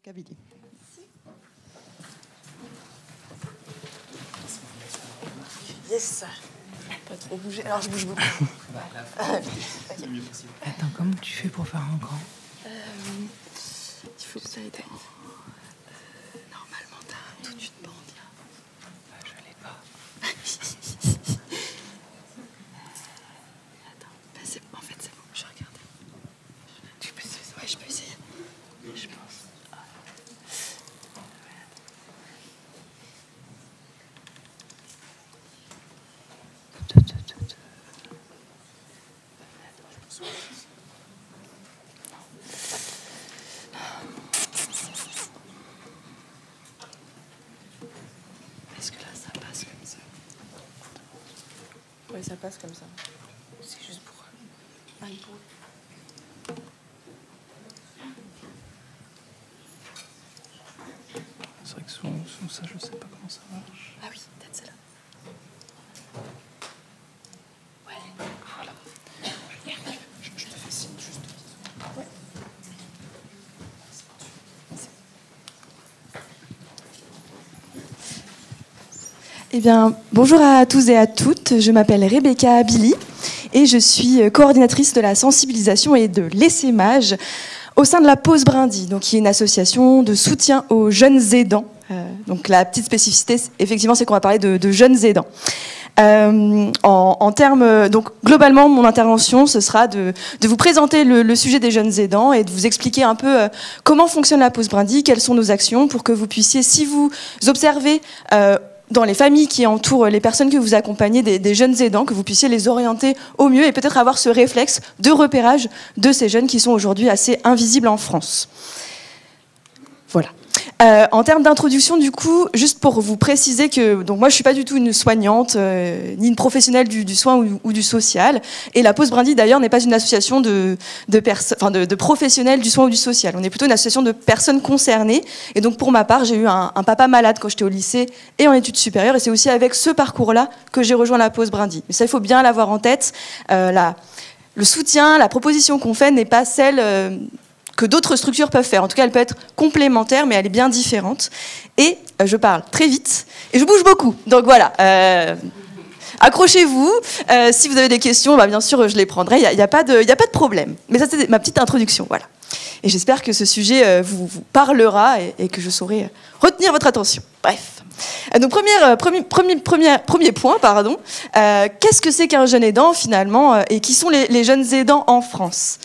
Kabylie. Yes. Pas trop bouger. Alors je bouge beaucoup. C'est mieux possible. Attends, comment tu fais pour faire un grand? Il faut que ça aide. Normalement, t'as toute une bande là. Je l'ai pas. Attends, en fait, c'est bon. Je regarde. Tu peux essayer ça? Ouais, je peux essayer. Je pense. Est-ce que là, ça passe comme ça? Oui, ça passe comme ça. C'est juste pour... Ah, il faut... C'est vrai que souvent ça, je sais pas comment ça marche. Ah oui, peut-être celle-là. Ouais. Voilà. Je te fais signe juste. Ouais. Eh bien, bonjour à tous et à toutes. Je m'appelle Rebecca Billy et je suis coordinatrice de la sensibilisation et de l'essaimage au sein de la Pause Brindille, donc qui est une association de soutien aux jeunes aidants. Donc la petite spécificité, effectivement, c'est qu'on va parler de jeunes aidants. En termes, donc globalement, mon intervention, ce sera de vous présenter le sujet des jeunes aidants et de vous expliquer un peu comment fonctionne la Pause Brindille, quelles sont nos actions pour que vous puissiez, si vous observez dans les familles qui entourent les personnes que vous accompagnez, des jeunes aidants, que vous puissiez les orienter au mieux et peut-être avoir ce réflexe de repérage de ces jeunes qui sont aujourd'hui assez invisibles en France. Voilà. En termes d'introduction, du coup, juste pour vous préciser que donc moi, je ne suis pas du tout une soignante, ni une professionnelle du soin ou du social. Et la Pause Brindille, d'ailleurs, n'est pas une association de professionnels du soin ou du social. On est plutôt une association de personnes concernées. Et donc, pour ma part, j'ai eu un papa malade quand j'étais au lycée et en études supérieures. Et c'est aussi avec ce parcours-là que j'ai rejoint la Pause Brindille. Mais ça, il faut bien l'avoir en tête. Le soutien, la proposition qu'on fait n'est pas celle... que d'autres structures peuvent faire. En tout cas, elle peut être complémentaire, mais elle est bien différente. Et je parle très vite, et je bouge beaucoup. Donc voilà, accrochez-vous. Si vous avez des questions, bien sûr, je les prendrai. Il n'y a pas de problème. Mais ça, c'est ma petite introduction. Voilà. Et j'espère que ce sujet vous parlera et que je saurai retenir votre attention. Bref. Donc, premier point, pardon. Qu'est-ce que c'est qu'un jeune aidant, finalement, et qui sont les jeunes aidants en France ?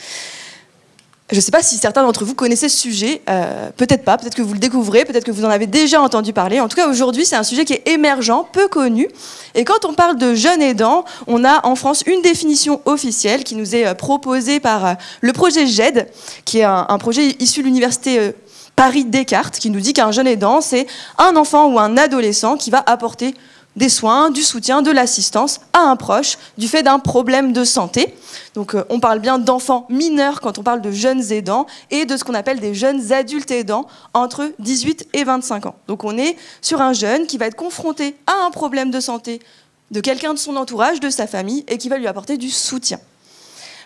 Je ne sais pas si certains d'entre vous connaissaient ce sujet, peut-être pas, peut-être que vous le découvrez, peut-être que vous en avez déjà entendu parler. En tout cas, aujourd'hui, c'est un sujet qui est émergent, peu connu. Et quand on parle de jeunes aidants, on a en France une définition officielle qui nous est proposée par le projet GED, qui est un projet issu de l'université Paris-Descartes, qui nous dit qu'un jeune aidant, c'est un enfant ou un adolescent qui va apporter des soins, du soutien, de l'assistance à un proche du fait d'un problème de santé. Donc on parle bien d'enfants mineurs quand on parle de jeunes aidants et de ce qu'on appelle des jeunes adultes aidants entre 18 et 25 ans. Donc on est sur un jeune qui va être confronté à un problème de santé de quelqu'un de son entourage, de sa famille, et qui va lui apporter du soutien.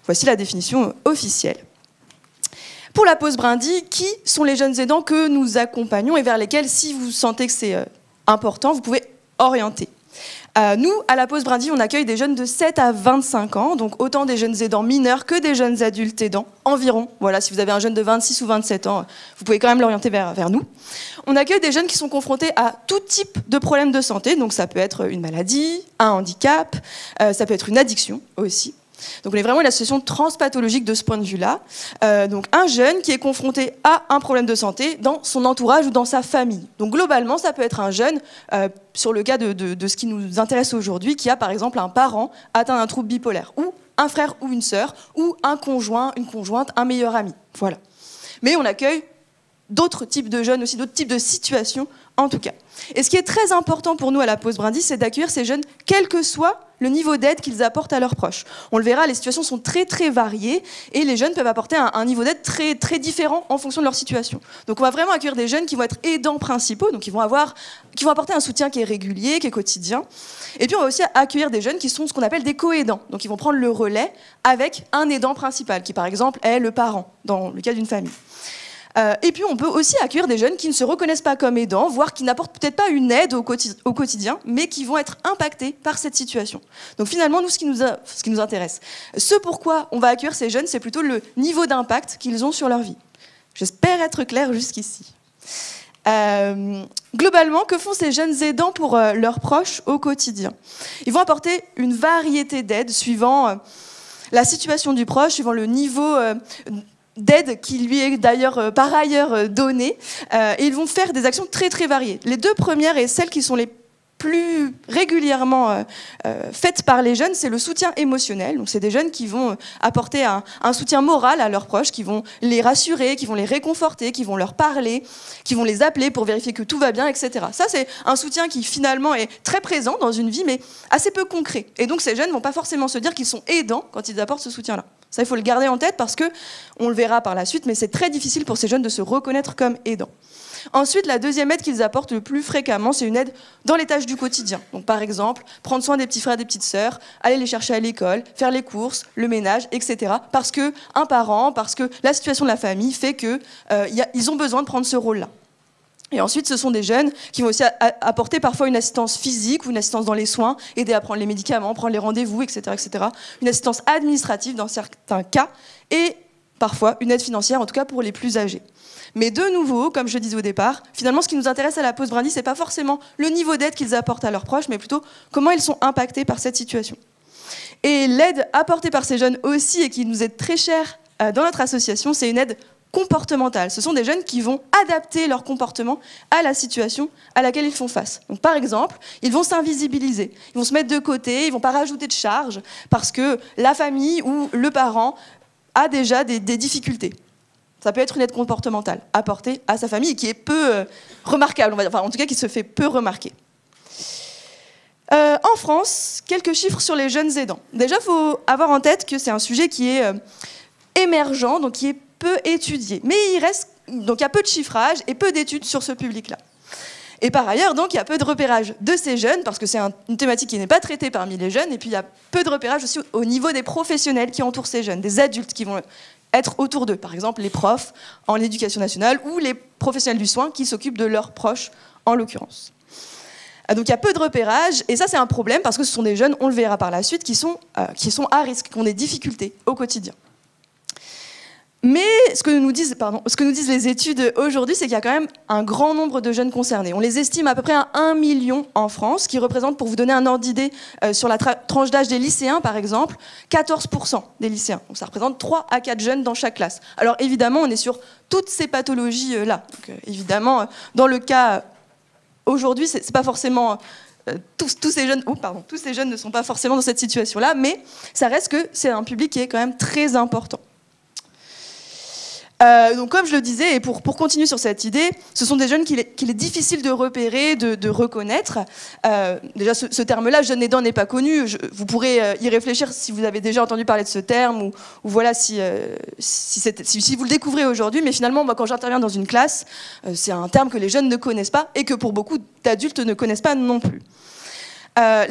Voici la définition officielle. Pour la Pause Brindille, qui sont les jeunes aidants que nous accompagnons et vers lesquels, si vous sentez que c'est important, vous pouvez orientés. Nous, à la Pause Brindille, on accueille des jeunes de 7 à 25 ans, donc autant des jeunes aidants mineurs que des jeunes adultes aidants, environ. Voilà, si vous avez un jeune de 26 ou 27 ans, vous pouvez quand même l'orienter vers nous. On accueille des jeunes qui sont confrontés à tout type de problèmes de santé, donc ça peut être une maladie, un handicap, ça peut être une addiction aussi. Donc on est vraiment une association transpathologique de ce point de vue-là. Donc un jeune qui est confronté à un problème de santé dans son entourage ou dans sa famille. Donc globalement, ça peut être un jeune, sur le cas de ce qui nous intéresse aujourd'hui, qui a par exemple un parent atteint d'un trouble bipolaire, ou un frère ou une sœur, ou un conjoint, une conjointe, un meilleur ami. Voilà. Mais on accueille d'autres types de jeunes aussi, d'autres types de situations en tout cas. Et ce qui est très important pour nous à la Pause Brindille, c'est d'accueillir ces jeunes, quel que soit le niveau d'aide qu'ils apportent à leurs proches. On le verra, les situations sont très très variées et les jeunes peuvent apporter un niveau d'aide très très différent en fonction de leur situation. Donc on va vraiment accueillir des jeunes qui vont être aidants principaux, donc qui vont apporter un soutien qui est régulier, qui est quotidien. Et puis on va aussi accueillir des jeunes qui sont ce qu'on appelle des co-aidants, donc ils vont prendre le relais avec un aidant principal, qui par exemple est le parent, dans le cas d'une famille. Et puis on peut aussi accueillir des jeunes qui ne se reconnaissent pas comme aidants, voire qui n'apportent peut-être pas une aide au quotidien, mais qui vont être impactés par cette situation. Donc finalement, nous, ce qui nous intéresse, ce pourquoi on va accueillir ces jeunes, c'est plutôt le niveau d'impact qu'ils ont sur leur vie. J'espère être claire jusqu'ici. Globalement, que font ces jeunes aidants pour leurs proches au quotidien? Ils vont apporter une variété d'aides suivant la situation du proche, suivant le niveau d'aide qui lui est d'ailleurs par ailleurs donnée, et ils vont faire des actions très très variées. Les deux premières et celles qui sont les plus régulièrement faites par les jeunes, c'est le soutien émotionnel. Donc c'est des jeunes qui vont apporter un soutien moral à leurs proches, qui vont les rassurer, qui vont les réconforter, qui vont leur parler, qui vont les appeler pour vérifier que tout va bien, etc. Ça, c'est un soutien qui finalement est très présent dans une vie, mais assez peu concret. Et donc ces jeunes ne vont pas forcément se dire qu'ils sont aidants quand ils apportent ce soutien-là. Ça, il faut le garder en tête parce qu'on le verra par la suite, mais c'est très difficile pour ces jeunes de se reconnaître comme aidants. Ensuite, la deuxième aide qu'ils apportent le plus fréquemment, c'est une aide dans les tâches du quotidien. Donc, par exemple, prendre soin des petits frères et des petites sœurs, aller les chercher à l'école, faire les courses, le ménage, etc. Parce qu'un parent, parce que la situation de la famille fait qu'ils ont besoin de prendre ce rôle-là. Et ensuite, ce sont des jeunes qui vont aussi apporter parfois une assistance physique ou une assistance dans les soins, aider à prendre les médicaments, prendre les rendez-vous, etc., etc. Une assistance administrative dans certains cas et parfois une aide financière, en tout cas pour les plus âgés. Mais de nouveau, comme je le disais au départ, finalement, ce qui nous intéresse à la pause Brindis, ce n'est pas forcément le niveau d'aide qu'ils apportent à leurs proches, mais plutôt comment ils sont impactés par cette situation. Et l'aide apportée par ces jeunes aussi, et qui nous est très chère dans notre association, c'est une aide comportementale. Ce sont des jeunes qui vont adapter leur comportement à la situation à laquelle ils font face. Donc, par exemple, ils vont s'invisibiliser, ils vont se mettre de côté, ils ne vont pas rajouter de charge parce que la famille ou le parent a déjà des difficultés. Ça peut être une aide comportementale apportée à sa famille et qui est peu remarquable, on va dire. Enfin, en tout cas qui se fait peu remarquer. En France, quelques chiffres sur les jeunes aidants. Déjà, il faut avoir en tête que c'est un sujet qui est émergent, donc qui est peu étudié. Mais donc il y a peu de chiffrage et peu d'études sur ce public-là. Et par ailleurs, donc, il y a peu de repérage de ces jeunes, parce que c'est une thématique qui n'est pas traitée parmi les jeunes, et puis il y a peu de repérage aussi au niveau des professionnels qui entourent ces jeunes, des adultes qui vont être autour d'eux, par exemple les profs en éducation nationale ou les professionnels du soin qui s'occupent de leurs proches, en l'occurrence. Donc il y a peu de repérage, et ça c'est un problème, parce que ce sont des jeunes, on le verra par la suite, qui sont à risque, qui ont des difficultés au quotidien. Mais ce que nous disent les études aujourd'hui, c'est qu'il y a quand même un grand nombre de jeunes concernés. On les estime à peu près à 1 million en France, qui représente, pour vous donner un ordre d'idée, sur la tranche d'âge des lycéens, par exemple, 14% des lycéens. Donc ça représente 3 à 4 jeunes dans chaque classe. Alors évidemment, on est sur toutes ces pathologies-là. Donc évidemment, dans le cas aujourd'hui, c'est pas forcément... tous ces jeunes ne sont pas forcément dans cette situation-là, mais ça reste que c'est un public qui est quand même très important. Donc comme je le disais, et pour continuer sur cette idée, ce sont des jeunes qu'il est difficile de repérer, de reconnaître. Déjà, ce terme-là, jeune aidant, n'est pas connu. Vous pourrez y réfléchir si vous avez déjà entendu parler de ce terme, ou voilà, si vous le découvrez aujourd'hui. Mais finalement, moi, quand j'interviens dans une classe, c'est un terme que les jeunes ne connaissent pas et que pour beaucoup d'adultes ne connaissent pas non plus.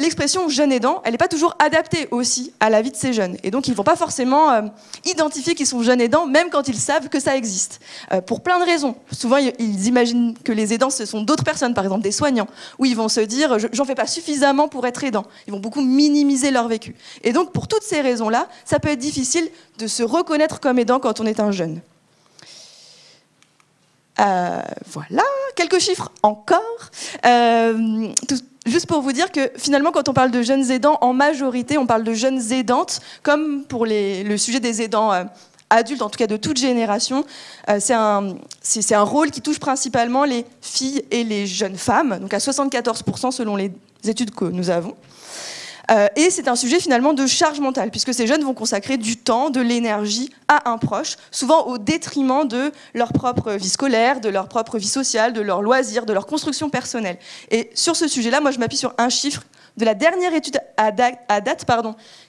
L'expression jeune aidant, elle n'est pas toujours adaptée aussi à la vie de ces jeunes. Et donc, ils ne vont pas forcément identifier qu'ils sont jeunes aidants, même quand ils savent que ça existe. Pour plein de raisons. Souvent, ils imaginent que les aidants, ce sont d'autres personnes, par exemple des soignants, où ils vont se dire « j'en fais pas suffisamment pour être aidant ». Ils vont beaucoup minimiser leur vécu. Et donc, pour toutes ces raisons-là, ça peut être difficile de se reconnaître comme aidant quand on est un jeune. Voilà, quelques chiffres encore. Juste pour vous dire que finalement, quand on parle de jeunes aidants, en majorité, on parle de jeunes aidantes, comme pour le sujet des aidants adultes, en tout cas de toute génération. C'est un rôle qui touche principalement les filles et les jeunes femmes, donc à 74% selon les études que nous avons. Et c'est un sujet finalement de charge mentale, puisque ces jeunes vont consacrer du temps, de l'énergie à un proche, souvent au détriment de leur propre vie scolaire, de leur propre vie sociale, de leurs loisirs, de leur construction personnelle. Et sur ce sujet-là, moi je m'appuie sur un chiffre de la dernière étude à date,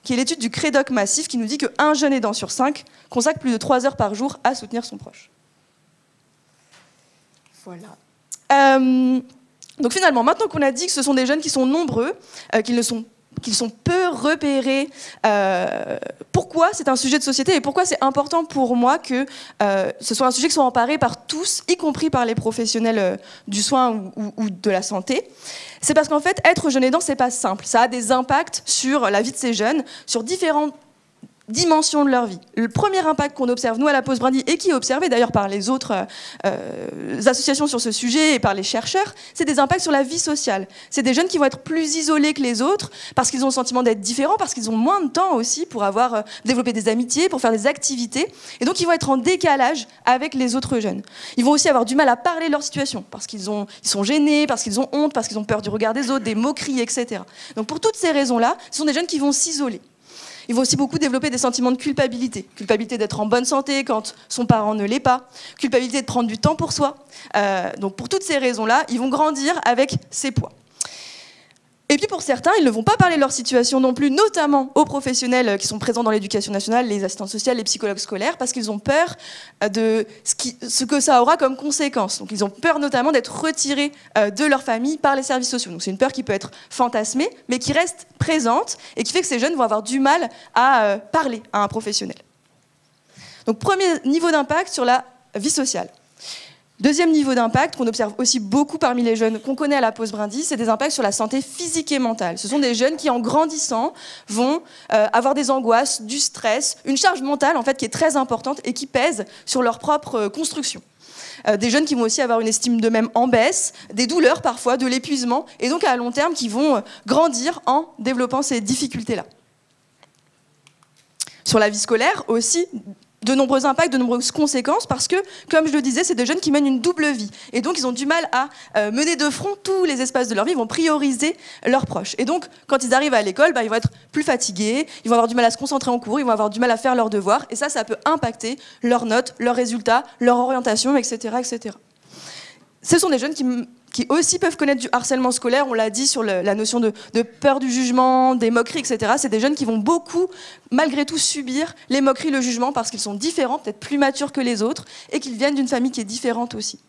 qui est l'étude du Crédoc Massif, qui nous dit qu'un jeune aidant sur 5 consacre plus de 3 heures par jour à soutenir son proche. Voilà. Donc finalement, maintenant qu'on a dit que ce sont des jeunes qui sont nombreux, qu'ils ne sont peu repérés. Pourquoi c'est un sujet de société et pourquoi c'est important pour moi que ce soit un sujet qui soit emparé par tous, y compris par les professionnels du soin ou de la santé. C'est parce qu'en fait, être jeune aidant, c'est pas simple. Ça a des impacts sur la vie de ces jeunes, sur différentes dimensions de leur vie. Le premier impact qu'on observe, nous, à la Pause Brindille, et qui est observé d'ailleurs par les autres associations sur ce sujet et par les chercheurs, c'est des impacts sur la vie sociale. C'est des jeunes qui vont être plus isolés que les autres parce qu'ils ont le sentiment d'être différents, parce qu'ils ont moins de temps aussi pour avoir développé des amitiés, pour faire des activités. Et donc, ils vont être en décalage avec les autres jeunes. Ils vont aussi avoir du mal à parler de leur situation parce qu'ils sont gênés, parce qu'ils ont honte, parce qu'ils ont peur du regard des autres, des moqueries, etc. Donc, pour toutes ces raisons-là, ce sont des jeunes qui vont s'isoler. Ils vont aussi beaucoup développer des sentiments de culpabilité. Culpabilité d'être en bonne santé quand son parent ne l'est pas. Culpabilité de prendre du temps pour soi. Donc pour toutes ces raisons-là, ils vont grandir avec ces poids. Et puis pour certains, ils ne vont pas parler de leur situation non plus, notamment aux professionnels qui sont présents dans l'éducation nationale, les assistantes sociales, les psychologues scolaires, parce qu'ils ont peur de ce que ça aura comme conséquence. Donc ils ont peur notamment d'être retirés de leur famille par les services sociaux. Donc c'est une peur qui peut être fantasmée, mais qui reste présente et qui fait que ces jeunes vont avoir du mal à parler à un professionnel. Donc premier niveau d'impact sur la vie sociale. Deuxième niveau d'impact qu'on observe aussi beaucoup parmi les jeunes qu'on connaît à la Pause Brindille, c'est des impacts sur la santé physique et mentale. Ce sont des jeunes qui, en grandissant, vont avoir des angoisses, du stress, une charge mentale en fait qui est très importante et qui pèse sur leur propre construction. Des jeunes qui vont aussi avoir une estime d'eux-mêmes en baisse, des douleurs parfois, de l'épuisement, et donc à long terme qui vont grandir en développant ces difficultés-là. Sur la vie scolaire aussi, de nombreux impacts, de nombreuses conséquences, parce que, comme je le disais, c'est des jeunes qui mènent une double vie. Et donc, ils ont du mal à mener de front tous les espaces de leur vie, ils vont prioriser leurs proches. Et donc, quand ils arrivent à l'école, ils vont être plus fatigués, ils vont avoir du mal à se concentrer en cours, ils vont avoir du mal à faire leurs devoirs, et ça peut impacter leurs notes, leurs résultats, leur orientation, etc., etc. Ce sont des jeunes qui aussi peuvent connaître du harcèlement scolaire, on l'a dit sur la notion de peur du jugement, des moqueries, etc. C'est des jeunes qui vont beaucoup, malgré tout, subir les moqueries, le jugement, parce qu'ils sont différents, peut-être plus matures que les autres, et qu'ils viennent d'une famille qui est différente aussi.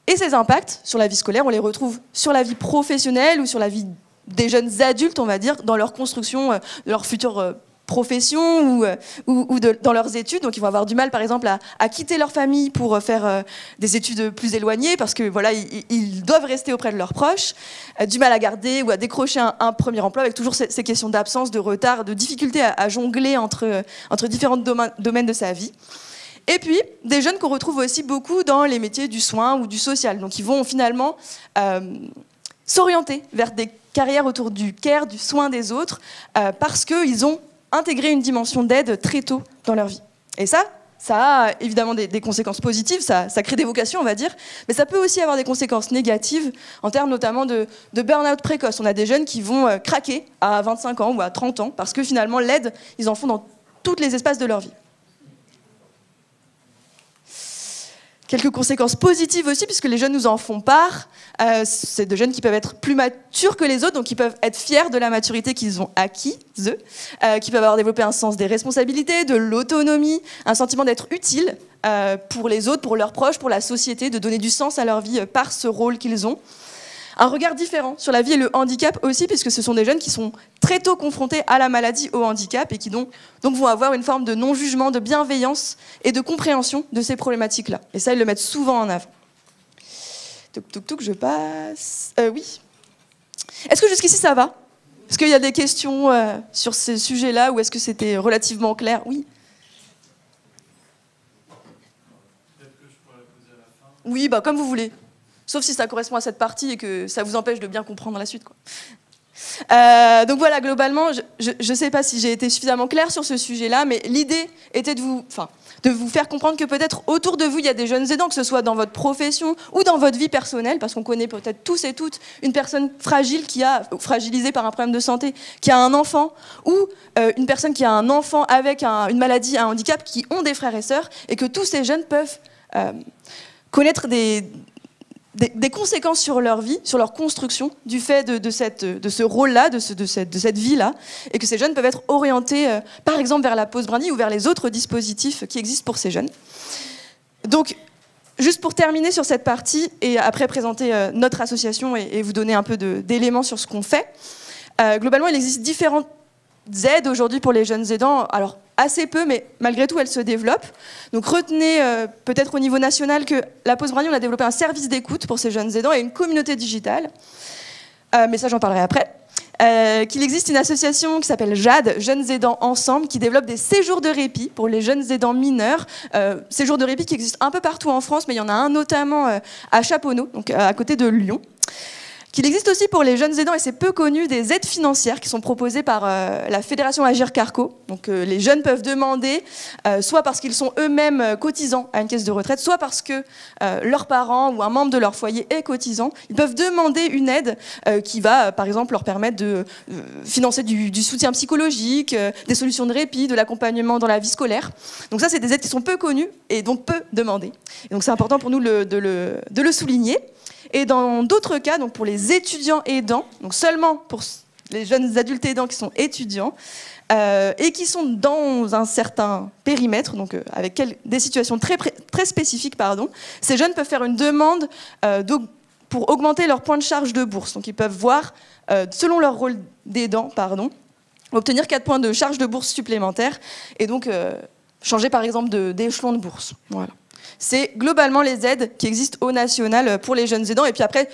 Et ces impacts sur la vie scolaire, on les retrouve sur la vie professionnelle ou sur la vie des jeunes adultes, on va dire, dans leur construction, de leur futur profession ou dans leurs études. Donc ils vont avoir du mal par exemple à quitter leur famille pour faire des études plus éloignées parce que voilà, ils doivent rester auprès de leurs proches, du mal à garder ou à décrocher un premier emploi avec toujours ces questions d'absence, de retard, de difficulté à jongler entre différents domaines de sa vie. Et puis, des jeunes qu'on retrouve aussi beaucoup dans les métiers du soin ou du social. Donc ils vont finalement s'orienter vers des carrières autour du care, du soin des autres, parce qu'ils ont intégrer une dimension d'aide très tôt dans leur vie. Et ça a évidemment des conséquences positives, ça crée des vocations, on va dire, mais ça peut aussi avoir des conséquences négatives, en termes notamment de burn-out précoce. On a des jeunes qui vont craquer à 25 ans ou à 30 ans, parce que finalement, l'aide, ils en font dans tous les espaces de leur vie. Quelques conséquences positives aussi, puisque les jeunes nous en font part. C'est des jeunes qui peuvent être plus matures que les autres, donc qui peuvent être fiers de la maturité qu'ils ont acquise, qui peuvent avoir développé un sens des responsabilités, de l'autonomie, un sentiment d'être utile pour les autres, pour leurs proches, pour la société, de donner du sens à leur vie par ce rôle qu'ils ont. Un regard différent sur la vie et le handicap aussi, puisque ce sont des jeunes qui sont très tôt confrontés à la maladie, au handicap, et qui donc vont avoir une forme de non-jugement, de bienveillance et de compréhension de ces problématiques-là. Et ça, ils le mettent souvent en avant. Je passe. Oui. Est-ce que jusqu'ici, ça va? Est-ce qu'il y a des questions sur ces sujets-là, ou est-ce que c'était relativement clair? Oui. Peut-être que je pourrais la poser à la fin. Oui, comme vous voulez. Sauf si ça correspond à cette partie et que ça vous empêche de bien comprendre la suite, quoi. Donc voilà, globalement, je ne sais pas si j'ai été suffisamment claire sur ce sujet-là, mais l'idée était de vous faire comprendre que peut-être autour de vous, il y a des jeunes aidants, que ce soit dans votre profession ou dans votre vie personnelle, parce qu'on connaît peut-être tous et toutes une personne fragile fragilisée par un problème de santé, qui a un enfant, ou une personne qui a un enfant avec une maladie, un handicap, qui ont des frères et sœurs, et que tous ces jeunes peuvent connaître des conséquences sur leur vie, sur leur construction, du fait de ce rôle-là, de cette vie-là, et que ces jeunes peuvent être orientés, par exemple, vers la Pause Brindille ou vers les autres dispositifs qui existent pour ces jeunes. Donc, juste pour terminer sur cette partie, et après présenter notre association et vous donner un peu d'éléments sur ce qu'on fait, Globalement, il existe différentes aides aujourd'hui pour les jeunes aidants. Alors, assez peu, mais malgré tout, elles se développent. Donc, retenez peut-être au niveau national que la Pause Brindille, on a développé un service d'écoute pour ces jeunes aidants et une communauté digitale. Mais ça, j'en parlerai après. Qu'il existe une association qui s'appelle JAD, Jeunes Aidants Ensemble, qui développe des séjours de répit pour les jeunes aidants mineurs. Séjours de répit qui existent un peu partout en France, mais il y en a un notamment à Chaponneau, donc à côté de Lyon. Qu'il existe aussi pour les jeunes aidants, et c'est peu connu, des aides financières qui sont proposées par la Fédération Agir Carco. Donc les jeunes peuvent demander, soit parce qu'ils sont eux-mêmes cotisants à une caisse de retraite, soit parce que leurs parents ou un membre de leur foyer est cotisant. Ils peuvent demander une aide qui va, par exemple, leur permettre de financer du soutien psychologique, des solutions de répit, de l'accompagnement dans la vie scolaire. Donc ça, c'est des aides qui sont peu connues et donc peu demandées. Et donc c'est important pour nous de le souligner. Et dans d'autres cas, donc pour les étudiants aidants, donc seulement pour les jeunes adultes aidants qui sont étudiants et qui sont dans un certain périmètre, donc avec des situations très spécifiques, ces jeunes peuvent faire une demande pour augmenter leur point de charge de bourse. Donc ils peuvent voir, selon leur rôle d'aidant, obtenir 4 points de charge de bourse supplémentaires et donc changer par exemple d'échelon de bourse. Voilà. C'est globalement les aides qui existent au national pour les jeunes aidants. Et puis après,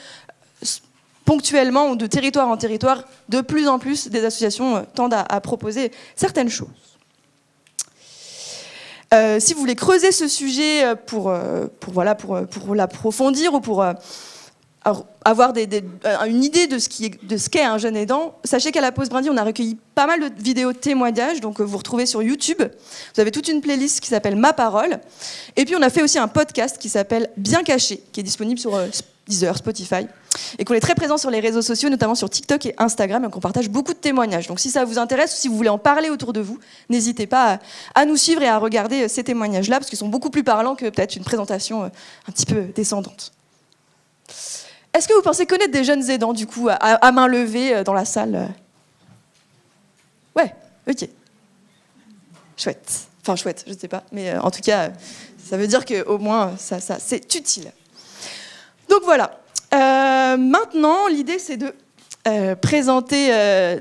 ponctuellement ou de territoire en territoire, de plus en plus, des associations tendent à proposer certaines choses. Si vous voulez creuser ce sujet pour l'approfondir ou pour avoir une idée de ce qu'est un jeune aidant, sachez qu'à la Pause Brindille, on a recueilli pas mal de vidéos de témoignages, donc vous retrouvez sur YouTube. Vous avez toute une playlist qui s'appelle Ma Parole. Et puis on a fait aussi un podcast qui s'appelle Bien Caché, qui est disponible sur Deezer, Spotify, et qu'on est très présent sur les réseaux sociaux, notamment sur TikTok et Instagram, et qu'on partage beaucoup de témoignages. Donc si ça vous intéresse, ou si vous voulez en parler autour de vous, n'hésitez pas à nous suivre et à regarder ces témoignages-là, parce qu'ils sont beaucoup plus parlants que peut-être une présentation un petit peu descendante. Est-ce que vous pensez connaître des jeunes aidants, du coup, à main levée dans la salle? Ouais, ok. Chouette. Enfin, chouette, je ne sais pas. Mais en tout cas, ça veut dire qu'au moins, ça c'est utile. Donc voilà. Maintenant, l'idée, c'est de présenter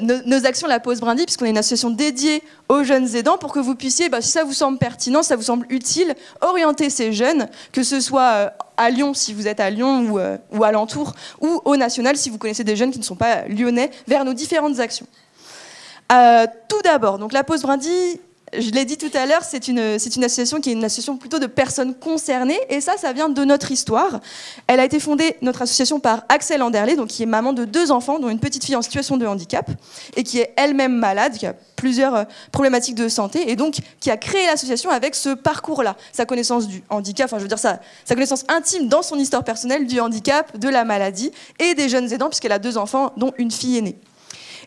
nos actions La Pause Brindille, puisqu'on est une association dédiée aux jeunes aidants, pour que vous puissiez, si ça vous semble pertinent, si ça vous semble utile, orienter ces jeunes, que ce soit à Lyon, si vous êtes à Lyon ou alentour, ou au national, si vous connaissez des jeunes qui ne sont pas lyonnais, vers nos différentes actions. Tout d'abord, donc La Pause Brindille, je l'ai dit tout à l'heure, c'est une association qui est une association plutôt de personnes concernées, et ça vient de notre histoire. Elle a été fondée, notre association, par Axel Anderlé, donc qui est maman de 2 enfants, dont une petite fille en situation de handicap, et qui est elle-même malade, qui a plusieurs problématiques de santé, et donc qui a créé l'association avec ce parcours-là, sa connaissance du handicap, enfin je veux dire sa connaissance intime dans son histoire personnelle du handicap, de la maladie, et des jeunes aidants, puisqu'elle a 2 enfants, dont une fille aînée.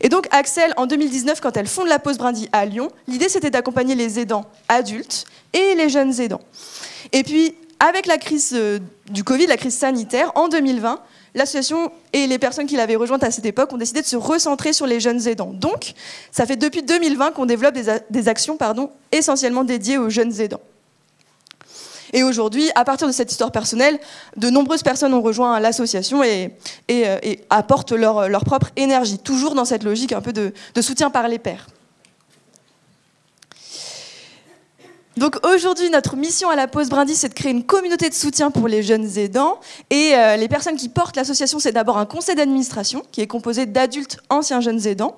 Et donc Axel, en 2019, quand elle fonde La Pause Brindille à Lyon, l'idée c'était d'accompagner les aidants adultes et les jeunes aidants. Et puis, avec la crise du Covid, la crise sanitaire, en 2020, l'association et les personnes qui l'avaient rejointe à cette époque ont décidé de se recentrer sur les jeunes aidants. Donc, ça fait depuis 2020 qu'on développe des actions essentiellement dédiées aux jeunes aidants. Et aujourd'hui, à partir de cette histoire personnelle, de nombreuses personnes ont rejoint l'association et apportent leur propre énergie, toujours dans cette logique un peu de soutien par les pairs. Donc aujourd'hui, notre mission à La Pause Brindille, c'est de créer une communauté de soutien pour les jeunes aidants. Et les personnes qui portent l'association, c'est d'abord un conseil d'administration qui est composé d'adultes anciens jeunes aidants,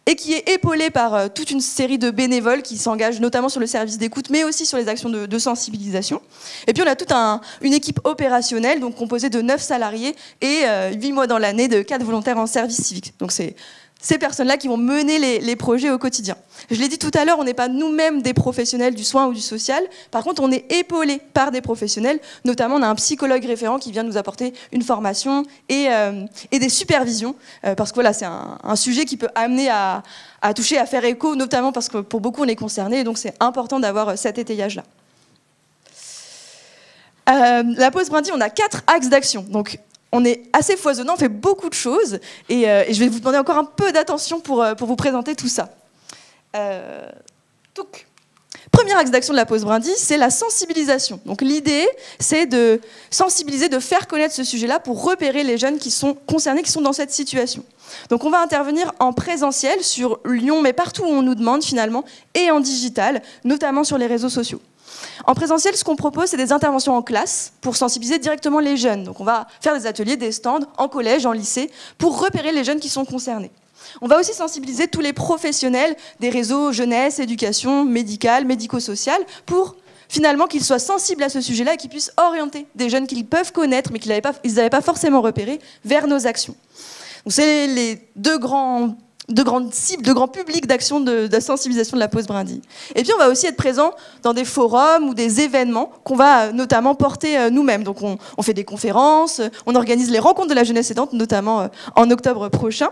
et qui est épaulé par toute une série de bénévoles qui s'engagent notamment sur le service d'écoute, mais aussi sur les actions de sensibilisation. Et puis on a toute une équipe opérationnelle, donc composée de 9 salariés et 8 mois dans l'année de 4 volontaires en service civique. Donc c'est ces personnes-là qui vont mener les projets au quotidien. Je l'ai dit tout à l'heure, on n'est pas nous-mêmes des professionnels du soin ou du social. Par contre, on est épaulés par des professionnels. Notamment, on a un psychologue référent qui vient nous apporter une formation et des supervisions. Parce que voilà, c'est un sujet qui peut amener à toucher, à faire écho, notamment parce que pour beaucoup, on est concernés. Et donc, c'est important d'avoir cet étayage-là. La Pause Brindille, on a 4 axes d'action. Donc, on est assez foisonnant, on fait beaucoup de choses. Et je vais vous demander encore un peu d'attention pour vous présenter tout ça. Premier axe d'action de la pause brindille, c'est la sensibilisation. Donc l'idée, c'est de sensibiliser, de faire connaître ce sujet-là pour repérer les jeunes qui sont concernés, qui sont dans cette situation. Donc on va intervenir en présentiel sur Lyon, mais partout où on nous demande finalement, et en digital, notamment sur les réseaux sociaux. En présentiel, ce qu'on propose, c'est des interventions en classe pour sensibiliser directement les jeunes. Donc on va faire des ateliers, des stands en collège, en lycée, pour repérer les jeunes qui sont concernés. On va aussi sensibiliser tous les professionnels des réseaux jeunesse, éducation, médicale, médico-social, pour finalement qu'ils soient sensibles à ce sujet-là et qu'ils puissent orienter des jeunes qu'ils peuvent connaître, mais qu'ils n'avaient pas forcément repérés, vers nos actions. Donc c'est les deux grandes cibles, deux grands publics d'action de sensibilisation de la pause brindille. Et puis on va aussi être présent dans des forums ou des événements qu'on va notamment porter nous-mêmes. Donc on fait des conférences, on organise les rencontres de la jeunesse aidante, notamment en octobre prochain.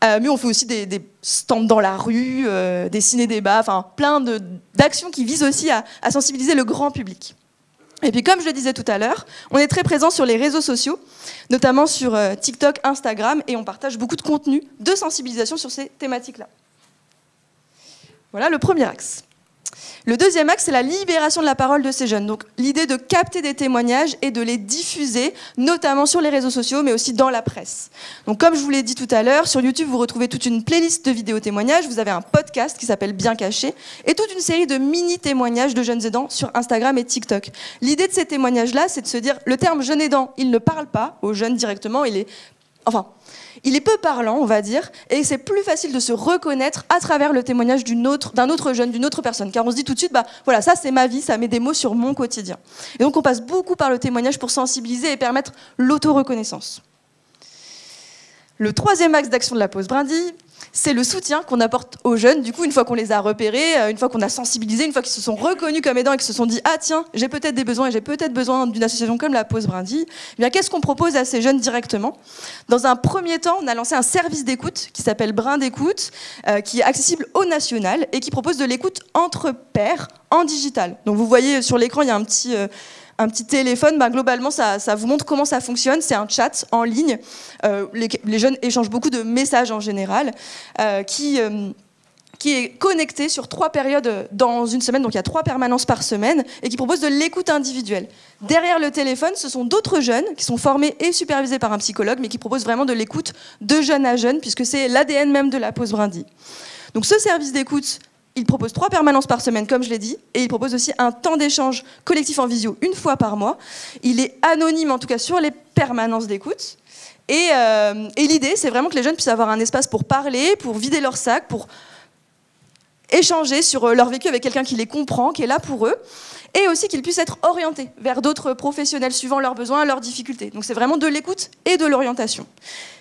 Mais on fait aussi des stands dans la rue, des ciné-débats, enfin plein d'actions qui visent aussi à sensibiliser le grand public. Et puis comme je le disais tout à l'heure, on est très présent sur les réseaux sociaux, notamment sur TikTok, Instagram, et on partage beaucoup de contenu de sensibilisation sur ces thématiques-là. Voilà le premier axe. Le deuxième axe, c'est la libération de la parole de ces jeunes. Donc l'idée de capter des témoignages et de les diffuser, notamment sur les réseaux sociaux, mais aussi dans la presse. Donc comme je vous l'ai dit tout à l'heure, sur YouTube, vous retrouvez toute une playlist de vidéos témoignages, vous avez un podcast qui s'appelle Bien Caché, et toute une série de mini-témoignages de jeunes aidants sur Instagram et TikTok. L'idée de ces témoignages-là, c'est de se dire, le terme jeune aidant, il ne parle pas aux jeunes directement, il est peu parlant, on va dire, et c'est plus facile de se reconnaître à travers le témoignage d'un autre jeune, d'une autre personne. Car on se dit tout de suite, voilà, ça c'est ma vie, ça met des mots sur mon quotidien. Et donc on passe beaucoup par le témoignage pour sensibiliser et permettre l'auto-reconnaissance. Le troisième axe d'action de la pause brindille, c'est le soutien qu'on apporte aux jeunes. Du coup, une fois qu'on les a repérés, une fois qu'on a sensibilisé, une fois qu'ils se sont reconnus comme aidants et qu'ils se sont dit « Ah tiens, j'ai peut-être des besoins et j'ai peut-être besoin d'une association comme la pause brindille », eh bien qu'est-ce qu'on propose à ces jeunes directement ? Dans un premier temps, on a lancé un service d'écoute qui s'appelle Brin d'écoute, qui est accessible au national et qui propose de l'écoute entre pairs en digital. Donc vous voyez sur l'écran, il y a un petit téléphone, globalement, ça vous montre comment ça fonctionne. C'est un chat en ligne. Les jeunes échangent beaucoup de messages en général, qui est connecté sur 3 périodes dans une semaine. Donc il y a 3 permanences par semaine et qui propose de l'écoute individuelle. Derrière le téléphone, ce sont d'autres jeunes qui sont formés et supervisés par un psychologue, mais qui proposent vraiment de l'écoute de jeune à jeune, puisque c'est l'ADN même de la pause brindille. Donc ce service d'écoute, il propose 3 permanences par semaine, comme je l'ai dit, et il propose aussi un temps d'échange collectif en visio 1 fois par mois. Il est anonyme, en tout cas, sur les permanences d'écoute. Et l'idée, c'est vraiment que les jeunes puissent avoir un espace pour parler, pour vider leur sac, pour échanger sur leur vécu avec quelqu'un qui les comprend, qui est là pour eux, et aussi qu'ils puissent être orientés vers d'autres professionnels suivant leurs besoins, leurs difficultés. Donc c'est vraiment de l'écoute et de l'orientation.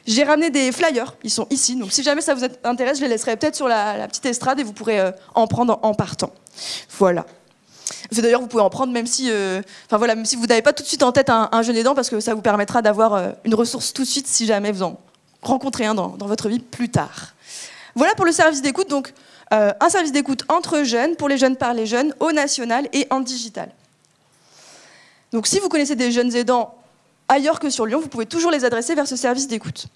J'ai ramené des flyers, ils sont ici, donc si jamais ça vous intéresse, je les laisserai peut-être sur la petite estrade et vous pourrez en prendre en partant. Voilà. D'ailleurs, vous pouvez en prendre même si vous n'avez pas tout de suite en tête un jeune aidant, parce que ça vous permettra d'avoir une ressource tout de suite si jamais vous en rencontrez un dans votre vie plus tard. Voilà pour le service d'écoute. Donc, un service d'écoute entre jeunes, pour les jeunes par les jeunes, au national et en digital. Donc si vous connaissez des jeunes aidants ailleurs que sur Lyon, vous pouvez toujours les adresser vers ce service d'écoute.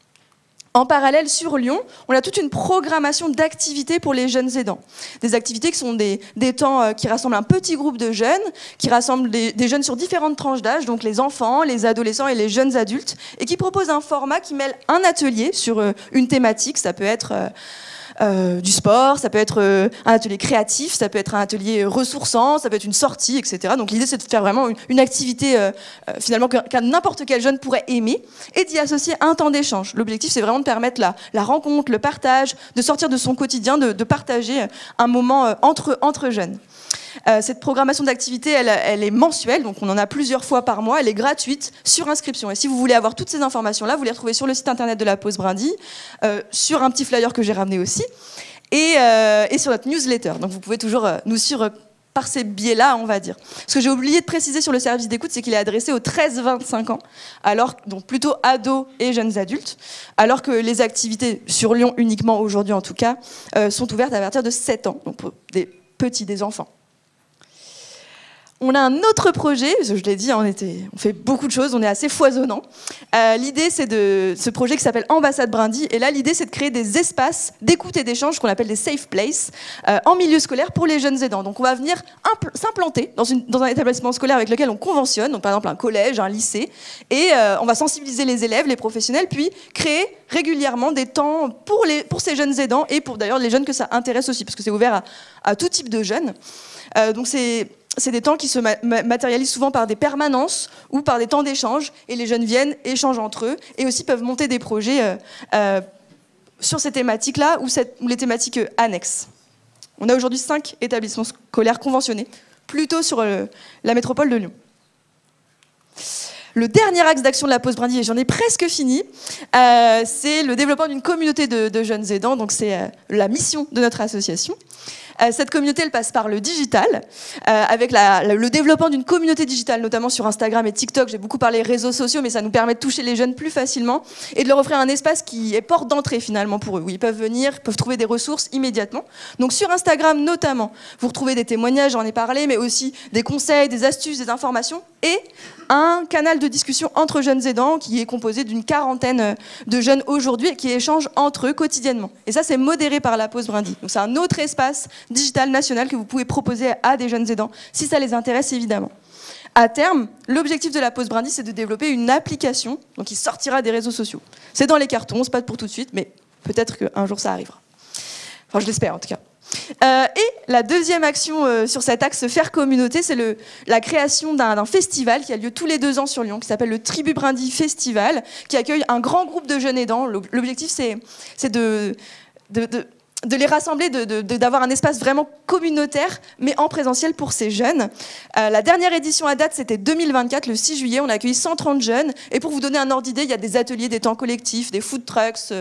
En parallèle, sur Lyon, on a toute une programmation d'activités pour les jeunes aidants. Des activités qui sont des temps qui rassemblent un petit groupe de jeunes, qui rassemblent des jeunes sur différentes tranches d'âge, donc les enfants, les adolescents et les jeunes adultes, et qui proposent un format qui mêle un atelier sur une thématique. Ça peut être du sport, ça peut être un atelier créatif, ça peut être un atelier ressourçant, ça peut être une sortie, etc. Donc l'idée, c'est de faire vraiment une activité finalement qu'un n'importe quel jeune pourrait aimer, et d'y associer un temps d'échange. L'objectif, c'est vraiment de permettre la rencontre, le partage, de sortir de son quotidien, de partager un moment entre jeunes. Cette programmation d'activité, elle est mensuelle, donc on en a plusieurs fois par mois, elle est gratuite, sur inscription. Et si vous voulez avoir toutes ces informations-là, vous les retrouvez sur le site internet de la pause brindille, sur un petit flyer que j'ai ramené aussi, et sur notre newsletter. Donc vous pouvez toujours nous suivre par ces biais-là, on va dire. Ce que j'ai oublié de préciser sur le service d'écoute, c'est qu'il est adressé aux 13-25 ans, donc plutôt ados et jeunes adultes, alors que les activités sur Lyon uniquement, aujourd'hui en tout cas, sont ouvertes à partir de 7 ans, donc pour des enfants. On a un autre projet, je l'ai dit, on fait beaucoup de choses, on est assez foisonnant. L'idée, c'est de ce projet qui s'appelle Ambassade Brindy. Et là, l'idée, c'est de créer des espaces d'écoute et d'échange qu'on appelle des safe places en milieu scolaire pour les jeunes aidants. Donc, on va venir s'implanter dans un établissement scolaire avec lequel on conventionne, donc par exemple un collège, un lycée, et on va sensibiliser les élèves, les professionnels, puis créer régulièrement des temps pour ces jeunes aidants et pour d'ailleurs les jeunes que ça intéresse aussi, parce que c'est ouvert à tout type de jeunes. Donc, c'est des temps qui se matérialisent souvent par des permanences ou par des temps d'échange. Et les jeunes viennent, échangent entre eux et aussi peuvent monter des projets sur ces thématiques-là ou les thématiques annexes. On a aujourd'hui 5 établissements scolaires conventionnés, plutôt sur la métropole de Lyon. Le dernier axe d'action de la pause Brindy, et j'en ai presque fini, c'est le développement d'une communauté de jeunes aidants. Donc c'est la mission de notre association. Cette communauté, elle passe par le digital, avec le développement d'une communauté digitale, notamment sur Instagram et TikTok. J'ai beaucoup parlé réseaux sociaux, mais ça nous permet de toucher les jeunes plus facilement et de leur offrir un espace qui est porte d'entrée finalement pour eux, où ils peuvent venir, peuvent trouver des ressources immédiatement. Donc sur Instagram notamment, vous retrouvez des témoignages, j'en ai parlé, mais aussi des conseils, des astuces, des informations et un canal de discussion entre jeunes aidants qui est composé d'une 40aine de jeunes aujourd'hui et qui échangent entre eux quotidiennement. Et ça, c'est modéré par la pause Brindy. Donc c'est un autre espace digital national que vous pouvez proposer à des jeunes aidants, si ça les intéresse évidemment. À terme, l'objectif de la pause Brindy, c'est de développer une application donc qui sortira des réseaux sociaux. C'est dans les cartons, c'est pas pour tout de suite, mais peut-être qu'un jour ça arrivera. Enfin, je l'espère en tout cas. Et la deuxième action sur cet axe faire communauté, c'est la création d'un festival qui a lieu tous les 2 ans sur Lyon, qui s'appelle le Tribu Brindy Festival, qui accueille un grand groupe de jeunes aidants. L'objectif, c'est de les rassembler, d'avoir un espace vraiment communautaire, mais en présentiel pour ces jeunes. La dernière édition à date, c'était 2024, le 6 juillet. On a accueilli 130 jeunes. Et pour vous donner un ordre d'idée, il y a des ateliers, des temps collectifs, des food trucks,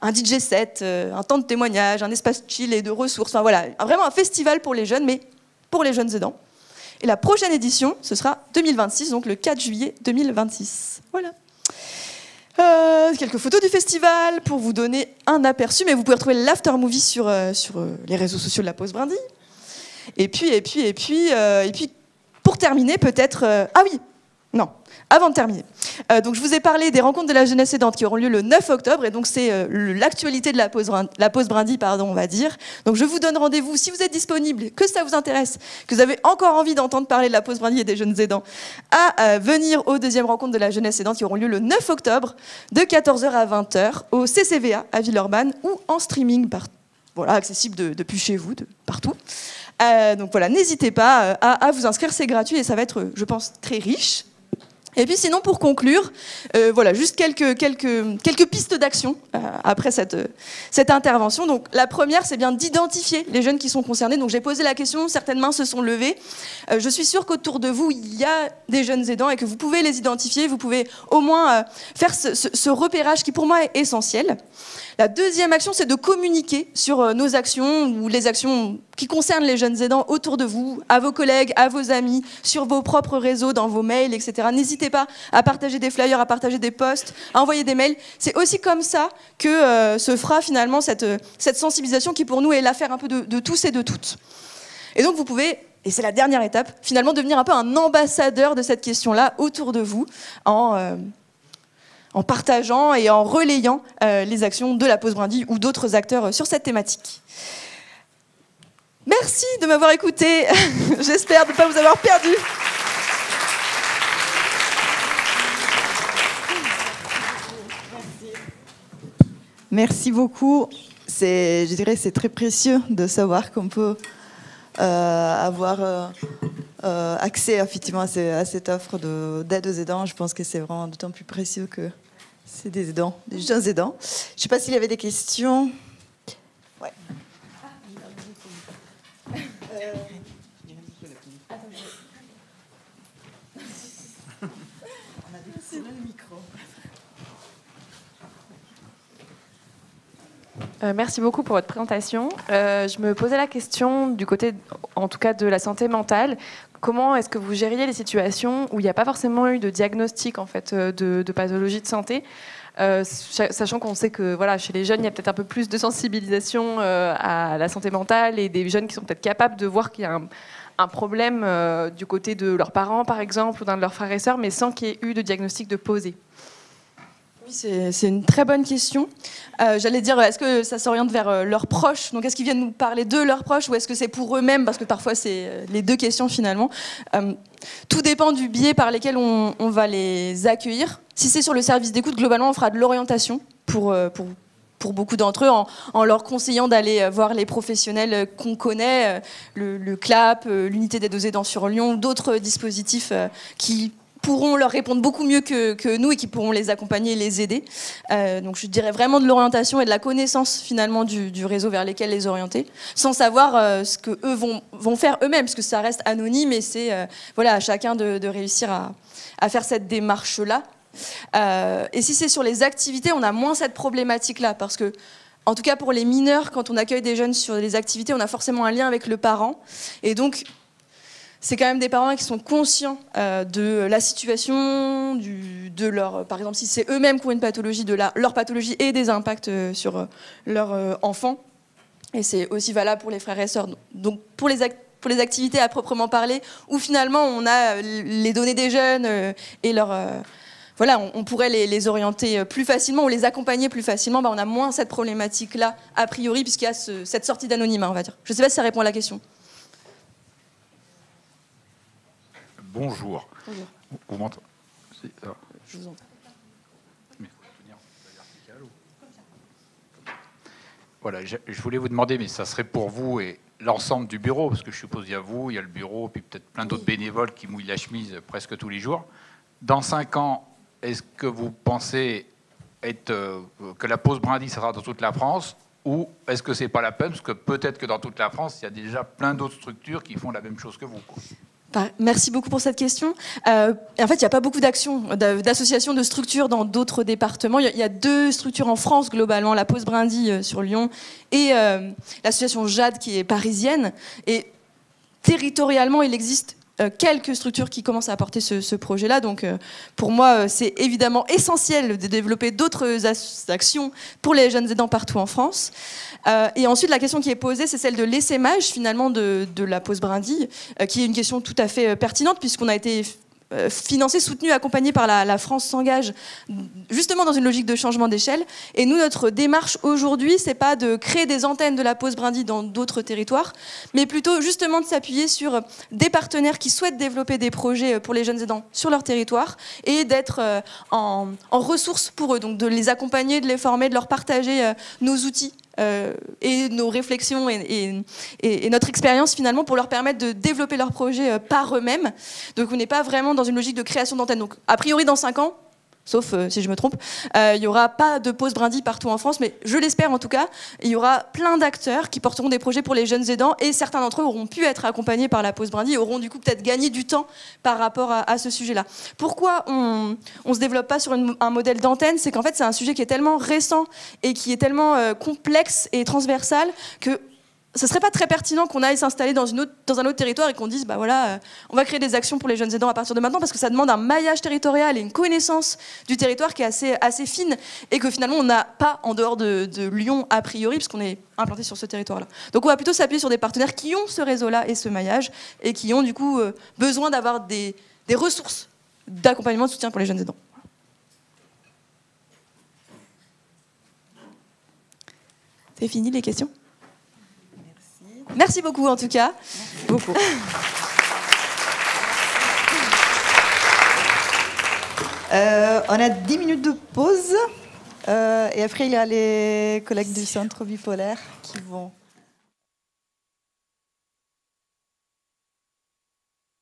un DJ set, un temps de témoignage, un espace chill et de ressources. Enfin voilà, vraiment un festival pour les jeunes, mais pour les jeunes aidants. Et la prochaine édition, ce sera 2026, donc le 4 juillet 2026. Voilà. Quelques photos du festival pour vous donner un aperçu, mais vous pouvez retrouver l'after movie sur les réseaux sociaux de la pause Brindy. Et puis, pour terminer, peut-être... ah oui, non, avant de terminer. Donc, je vous ai parlé des rencontres de la jeunesse aidante qui auront lieu le 9 octobre, et donc c'est l'actualité de la pause Brindy, on va dire. Donc, je vous donne rendez-vous, si vous êtes disponible, que ça vous intéresse, que vous avez encore envie d'entendre parler de la pause Brindy et des jeunes aidants, à venir aux deuxièmes rencontres de la jeunesse aidante qui auront lieu le 9 octobre, de 14h à 20h, au CCVA à Villeurbanne, ou en streaming, accessible depuis chez vous, de partout. Donc voilà, n'hésitez pas à vous inscrire, c'est gratuit et ça va être, je pense, très riche. Et puis sinon, pour conclure, voilà, juste quelques pistes d'action après cette intervention. Donc la première, c'est bien d'identifier les jeunes qui sont concernés. Donc j'ai posé la question, certaines mains se sont levées. Je suis sûre qu'autour de vous, il y a des jeunes aidants et que vous pouvez les identifier. Vous pouvez au moins faire ce repérage qui pour moi est essentiel. La deuxième action, c'est de communiquer sur nos actions ou les actions qui concernent les jeunes aidants autour de vous, à vos collègues, à vos amis, sur vos propres réseaux, dans vos mails, etc. N'hésitez pas à partager des flyers, à partager des posts, à envoyer des mails. C'est aussi comme ça que se fera finalement cette sensibilisation qui pour nous est l'affaire un peu de tous et de toutes. Et donc vous pouvez, et c'est la dernière étape, finalement devenir un peu un ambassadeur de cette question-là autour de vous en partageant et en relayant les actions de la pause Brindy ou d'autres acteurs sur cette thématique. Merci de m'avoir écouté. J'espère ne pas vous avoir perdu. Merci beaucoup. Je dirais que c'est très précieux de savoir qu'on peut avoir accès effectivement à cette offre d'aide aux aidants. Je pense que c'est vraiment d'autant plus précieux que c'est des aidants, des jeunes aidants. Je ne sais pas s'il y avait des questions. Ouais. Merci beaucoup pour votre présentation. Je me posais la question du côté, en tout cas, de la santé mentale. Comment est-ce que vous gériez les situations où il n'y a pas forcément eu de diagnostic en fait, de pathologie de santé, sachant qu'on sait que voilà, chez les jeunes, il y a peut-être un peu plus de sensibilisation à la santé mentale et des jeunes qui sont peut-être capables de voir qu'il y a un problème du côté de leurs parents, par exemple, ou d'un de leurs frères et sœurs, mais sans qu'il y ait eu de diagnostic de posé? Oui, c'est une très bonne question. J'allais dire, est-ce que ça s'oriente vers leurs proches? Donc, est-ce qu'ils viennent nous parler de leurs proches ou est-ce que c'est pour eux-mêmes? Parce que parfois, c'est les deux questions finalement. Tout dépend du biais par lesquels on va les accueillir. Si c'est sur le service d'écoute, globalement, on fera de l'orientation pour beaucoup d'entre eux, en leur conseillant d'aller voir les professionnels qu'on connaît, le CLAP, l'unité d'aide aux aidants sur Lyon, d'autres dispositifs qui pourront leur répondre beaucoup mieux que nous et qui pourront les accompagner et les aider. Donc je dirais vraiment de l'orientation et de la connaissance finalement du réseau vers lesquels les orienter, sans savoir ce qu'eux vont faire eux-mêmes, parce que ça reste anonyme et c'est voilà, à chacun de réussir à faire cette démarche-là. Et si c'est sur les activités, on a moins cette problématique-là, parce que, en tout cas pour les mineurs, quand on accueille des jeunes sur les activités, on a forcément un lien avec le parent. Et donc, c'est quand même des parents qui sont conscients de la situation, de leur, par exemple, si c'est eux-mêmes qui ont une pathologie, de leur pathologie et des impacts sur leur enfant. Et c'est aussi valable pour les frères et sœurs. Donc, pour les activités à proprement parler, où finalement on a les données des jeunes et leur... voilà, on pourrait les orienter plus facilement ou les accompagner plus facilement. On a moins cette problématique-là, a priori, puisqu'il y a cette sortie d'anonymat, on va dire. Je ne sais pas si ça répond à la question. Bonjour. Bonjour. Vous m'entendez? Je vous entends. Mais il faut tenir la verticale ou... Voilà, je voulais vous demander, mais ça serait pour vous et l'ensemble du bureau, parce que je suppose qu'il y a vous, il y a le bureau, puis peut-être plein d'autres bénévoles qui mouillent la chemise presque tous les jours. Dans 5 ans, est-ce que vous pensez que la pause brindille sera dans toute la France, ou est-ce que c'est pas la peine, parce que peut-être que dans toute la France, il y a déjà plein d'autres structures qui font la même chose que vous, quoi. Merci beaucoup pour cette question. En fait, il n'y a pas beaucoup d'actions, d'associations, de structures dans d'autres départements. Il y a 2 structures en France, globalement, la Pause Brindille sur Lyon et l'association JAD qui est parisienne. Et territorialement, il existe quelques structures qui commencent à apporter ce projet-là. Donc, pour moi, c'est évidemment essentiel de développer d'autres actions pour les jeunes aidants partout en France. Et ensuite, la question qui est posée, c'est celle de l'essaimage, finalement, de la pause brindille, qui est une question tout à fait pertinente, puisqu'on a été financé, soutenu, accompagné par la France s'engage, justement dans une logique de changement d'échelle. Et nous, notre démarche aujourd'hui, c'est pas de créer des antennes de la pause brindille dans d'autres territoires, mais plutôt justement de s'appuyer sur des partenaires qui souhaitent développer des projets pour les jeunes aidants sur leur territoire et d'être en ressources pour eux, donc de les accompagner, de les former, de leur partager nos outils et nos réflexions et notre expérience finalement pour leur permettre de développer leurs projets par eux-mêmes. Donc on n'est pas vraiment dans une logique de création d'antennes. Donc a priori dans 5 ans, sauf si je me trompe, il n'y aura pas de pause brindille partout en France, mais je l'espère en tout cas, il y aura plein d'acteurs qui porteront des projets pour les jeunes aidants et certains d'entre eux auront pu être accompagnés par la pause brindille et auront du coup peut-être gagné du temps par rapport à ce sujet-là. Pourquoi on ne se développe pas sur un modèle d'antenne? C'est qu'en fait c'est un sujet qui est tellement récent et qui est tellement complexe et transversal que ce serait pas très pertinent qu'on aille s'installer dans un autre territoire et qu'on dise bah voilà, on va créer des actions pour les jeunes aidants à partir de maintenant, parce que ça demande un maillage territorial et une connaissance du territoire qui est assez fine et que finalement on n'a pas en dehors de Lyon a priori, puisqu'on est implanté sur ce territoire-là. Donc on va plutôt s'appuyer sur des partenaires qui ont ce réseau-là et ce maillage et qui ont du coup besoin d'avoir des ressources d'accompagnement, de soutien pour les jeunes aidants. C'est fini les questions? Merci beaucoup en tout cas. Merci beaucoup. On a 10 minutes de pause et après il y a les collègues du centre bipolaire qui vont